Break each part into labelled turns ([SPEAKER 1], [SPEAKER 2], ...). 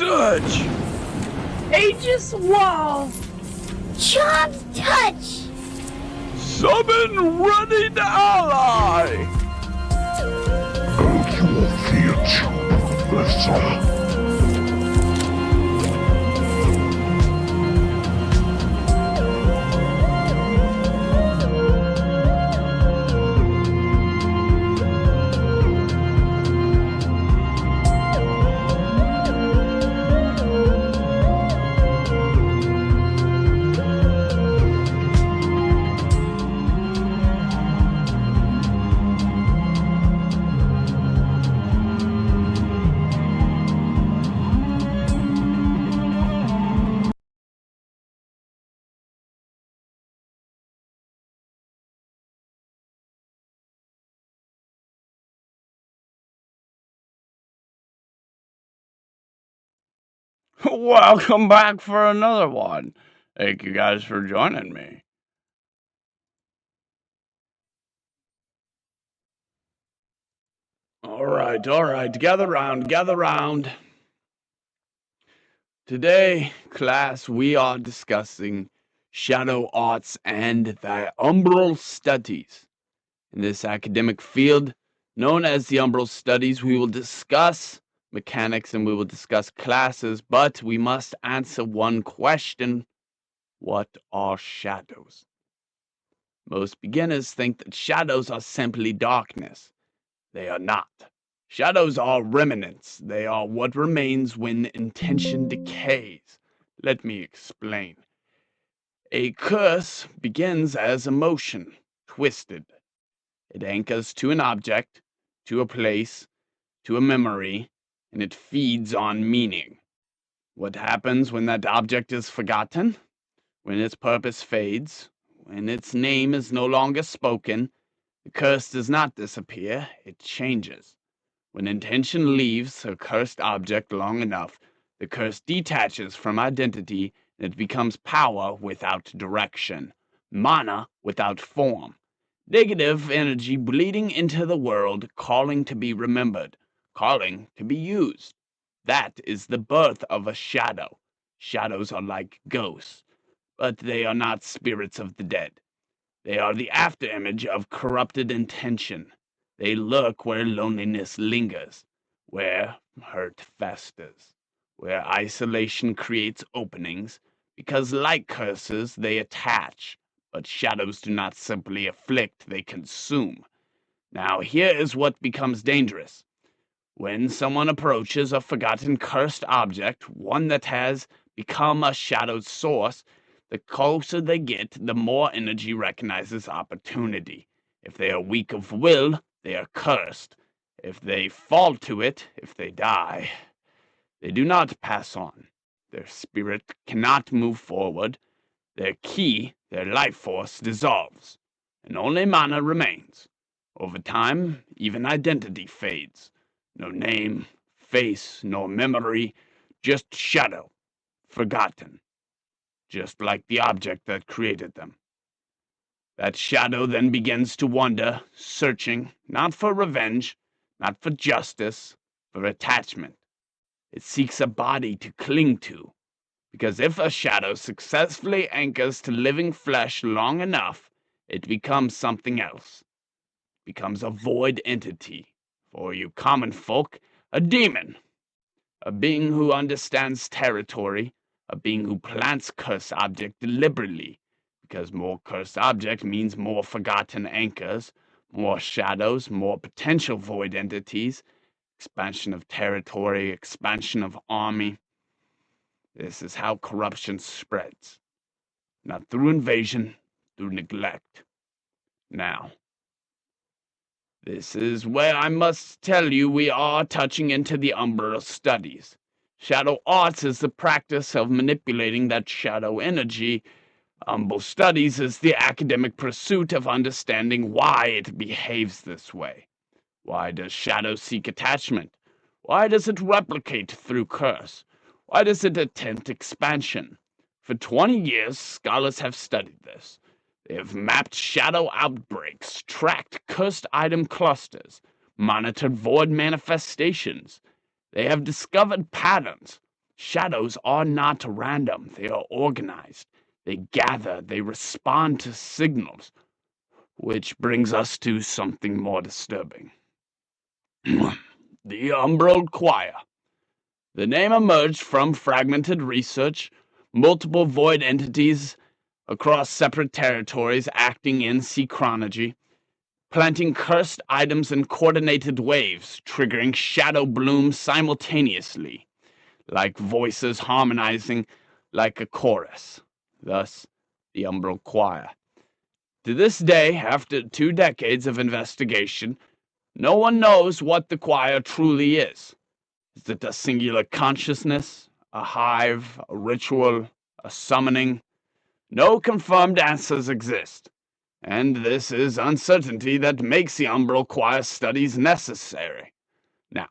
[SPEAKER 1] Search!
[SPEAKER 2] Aegis Wall!
[SPEAKER 3] Chom's Touch!
[SPEAKER 1] Summon Running Ally! Welcome back for another one. Thank you guys for joining me. All right. Gather round. Today, class, we are discussing shadow arts and the umbral studies. In this academic field, known as the umbral studies, we will discuss mechanics and we will discuss classes, but we must answer one question. What are shadows? Most beginners think that shadows are simply darkness. They are not. Shadows are remnants. They are what remains when intention decays. Let me explain. A curse begins as emotion, twisted. It anchors to an object, to a place, to a memory, and it feeds on meaning. What happens when that object is forgotten? When its purpose fades, when its name is no longer spoken, the curse does not disappear, it changes. When intention leaves a cursed object long enough, the curse detaches from identity and it becomes power without direction, mana without form, negative energy bleeding into the world, calling to be remembered, calling to be used. That is the birth of a shadow. Shadows are like ghosts, but they are not spirits of the dead. They are the afterimage of corrupted intention. They lurk where loneliness lingers, where hurt festers, where isolation creates openings, because like curses they attach, but shadows do not simply afflict, they consume. Now here is what becomes dangerous. When someone approaches a forgotten cursed object, one that has become a shadow's source, the closer they get, the more energy recognizes opportunity. If they are weak of will, they are cursed. If they fall to it, if they die, they do not pass on. Their spirit cannot move forward. Their ki, their life force, dissolves, and only mana remains. Over time, even identity fades. No name, face, nor memory, just shadow, forgotten, just like the object that created them. That shadow then begins to wander, searching, not for revenge, not for justice, for attachment. It seeks a body to cling to, because if a shadow successfully anchors to living flesh long enough, it becomes something else. It becomes a void entity, for you common folk, a demon, a being who understands territory, a being who plants cursed object deliberately, because more cursed object means more forgotten anchors, more shadows, more potential void entities, expansion of territory, expansion of army. This is how corruption spreads. Not through invasion, through neglect. Now, this is where I must tell you we are touching into the umbral studies. Shadow arts is the practice of manipulating that shadow energy. Umbral studies is the academic pursuit of understanding why it behaves this way. Why does shadow seek attachment? Why does it replicate through curse? Why does it attempt expansion? For 20 years, scholars have studied this. They have mapped shadow outbreaks, tracked cursed item clusters, monitored void manifestations. They have discovered patterns. Shadows are not random, they are organized. They gather, they respond to signals, which brings us to something more disturbing. The Umbral Choir. The name emerged from fragmented research, multiple void entities across separate territories acting in synchronology, planting cursed items in coordinated waves, triggering shadow blooms simultaneously, like voices harmonizing like a chorus. Thus, the Umbral Choir. To this day, after 2 decades of investigation, no one knows what the choir truly is. Is it a singular consciousness, a hive, a ritual, a summoning? No confirmed answers exist, and this is uncertainty that makes the Umbral Choir studies necessary. Now,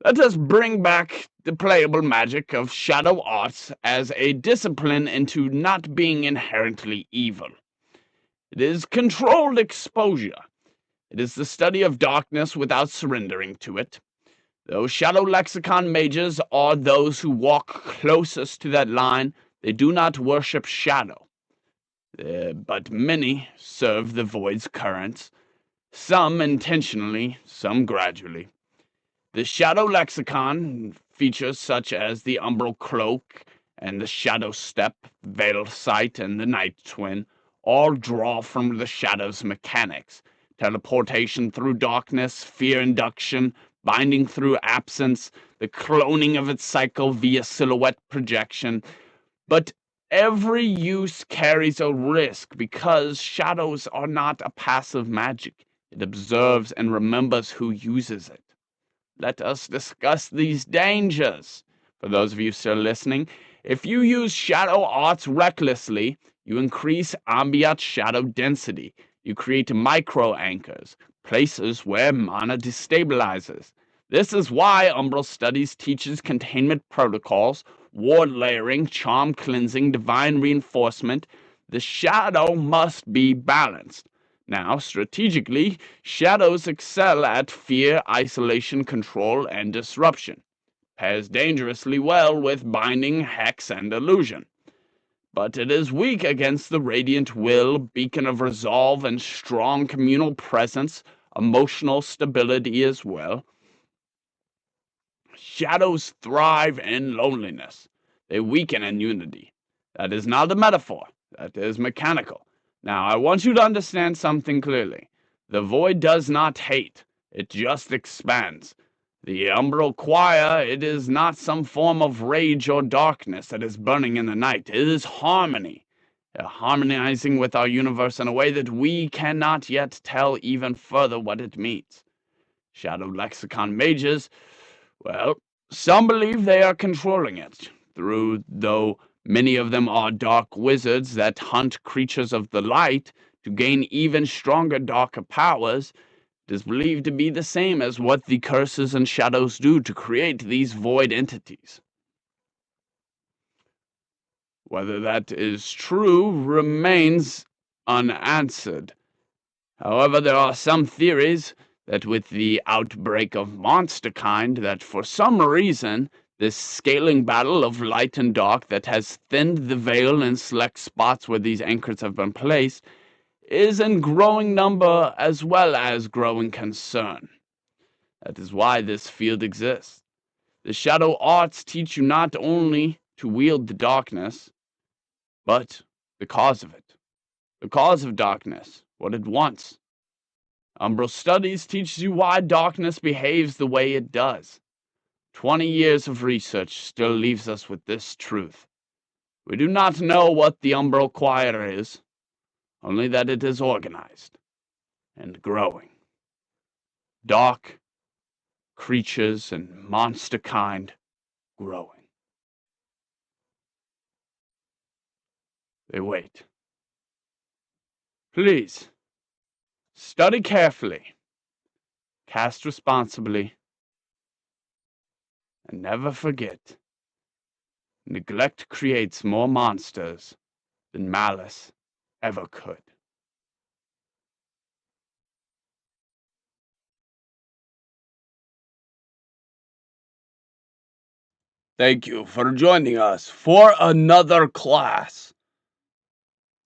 [SPEAKER 1] let us bring back the playable magic of shadow arts as a discipline into not being inherently evil. It is controlled exposure. It is the study of darkness without surrendering to it. Though shadow lexicon mages are those who walk closest to that line, they do not worship shadow. But many serve the void's currents, some intentionally, some gradually. The shadow lexicon features such as the umbral cloak and the shadow step, veiled sight, and the night twin all draw from the shadow's mechanics: teleportation through darkness, fear induction, binding through absence, the cloning of its cycle via silhouette projection. But every use carries a risk because shadows are not a passive magic. It observes and remembers who uses it. Let us discuss these dangers. For those of you still listening, if you use shadow arts recklessly, you increase ambient shadow density. You create micro anchors, places where mana destabilizes. This is why Umbral Studies teaches containment protocols, ward layering, charm cleansing, divine reinforcement. The shadow must be balanced. Now, strategically, shadows excel at fear, isolation, control, and disruption. Pairs dangerously well with binding, hex, and illusion. But it is weak against the radiant will, beacon of resolve, and strong communal presence, emotional stability as well. Shadows thrive in loneliness. They weaken in unity. That is not a metaphor. That is mechanical. Now, I want you to understand something clearly. The void does not hate. It just expands. The umbral choir, it is not some form of rage or darkness that is burning in the night. It is harmony. Harmonizing with our universe in a way that we cannot yet tell even further what it means. Shadow lexicon mages, well, some believe they are controlling it, though many of them are dark wizards that hunt creatures of the light to gain even stronger darker powers. It is believed to be the same as what the curses and shadows do to create these void entities. Whether that is true remains unanswered. However, there are some theories that with the outbreak of monsterkind, that for some reason, this scaling battle of light and dark that has thinned the veil in select spots where these anchors have been placed is in growing number as well as growing concern. That is why this field exists. The shadow arts teach you not only to wield the darkness, but the cause of it. The cause of darkness, what it wants. Umbral Studies teaches you why darkness behaves the way it does. 20 years of research still leaves us with this truth. We do not know what the Umbral Choir is, only that it is organized and growing. Dark creatures and monster kind growing. They wait. Please, study carefully, cast responsibly, and never forget, neglect creates more monsters than malice ever could. Thank you for joining us for another class.